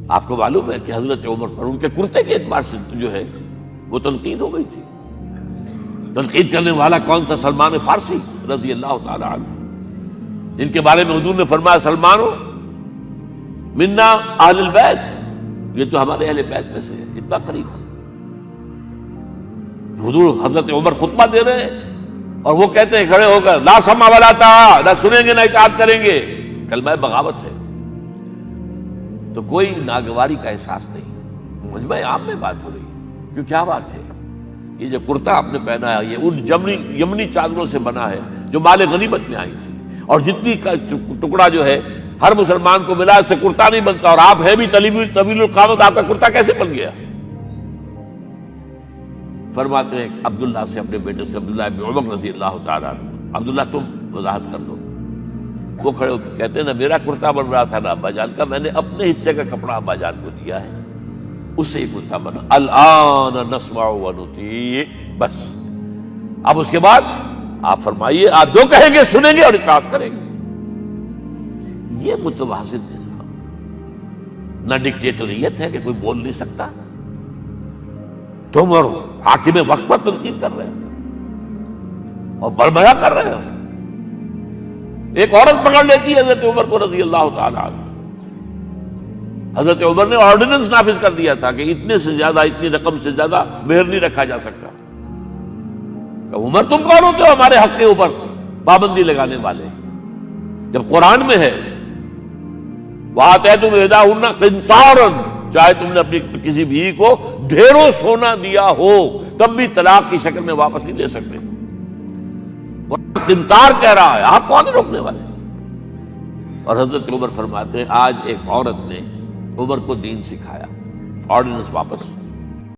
آپ کو معلوم ہے کہ حضرت عمر پر ان کے کرتے کے اعتبار سے جو ہے وہ تنقید ہو گئی تھی. تنقید کرنے والا کون تھا؟ سلمان فارسی رضی اللہ تعالی عنہ، جن کے بارے میں حضور نے فرمایا سلمان منا اہل البیت، یہ تو ہمارے اہل بیت میں سے ہے، اتنا قریب. حضور حضرت عمر خطبہ دے رہے ہیں اور وہ کہتے ہیں کھڑے ہو کر لا سمع ولا طاعہ، نہ سنیں گے نہ اطاعت کریں گے. کلمہ بغاوت ہے. تو کوئی ناگواری کا احساس نہیں. مجمع عام میں بات ہو رہی ہے. کیوں کیا بات ہے؟ یہ جو کرتا آپ نے پہنا ہے یہ ان یمنی چادروں سے بنا ہے جو مال غنیمت میں آئی تھی، اور جتنی ٹکڑا جو ہے ہر مسلمان کو ملا اس سے کرتا نہیں بنتا، اور آپ ہے بھی طویل القامت، آپ کا کرتا کیسے بن گیا؟ فرماتے ہیں عبداللہ سے، اپنے بیٹے سے، عبداللہ ابن عمر رضی اللہ تعالیٰ عنہ، عبداللہ تم وضاحت کر دو. وہ کھڑے ہو کے کہتے ہیں نہ میرا کرتا بن رہا تھا نہ ابا جان کا، میں نے اپنے حصے کا کپڑا ابا جان کو دیا ہے، اس سے ہی کرتا بنا. الآن نسمع ونطیع، بس اب اس کے بعد آپ فرمائیے، آپ جو کہیں گے سنیں گے اور اطاعت کریں گے. یہ متوازن نظام، نہ ڈکٹیٹریت ہے کہ کوئی بول نہیں سکتا. تم اور حاکم وقت پر تنقید کر رہے ہو اور برملا کر رہے ہو. ایک عورت پکڑ لیتی ہے حضرت عمر کو رضی اللہ تعالی عنہ. حضرت عمر نے آرڈیننس نافذ کر دیا تھا کہ اتنے سے زیادہ، اتنی رقم سے زیادہ مہر نہیں رکھا جا سکتا. کہ عمر تم کون ہوتے ہو ہمارے حق کے اوپر پابندی لگانے والے؟ جب قرآن میں ہے وَآتَيْتُمْ إِحْدَاهُنَّ قِنطَارًا، چاہے تم نے اپنی کسی بیوی کو ڈھیروں سونا دیا ہو تب بھی طلاق کی شکل میں واپس نہیں دے سکتے. قنطار کہہ رہا ہے، آپ کون ہیں روکنے والے؟ اور حضرت عمر فرماتے ہیں آج ایک عورت نے عمر کو دین سکھایا، آرڈیننس واپس.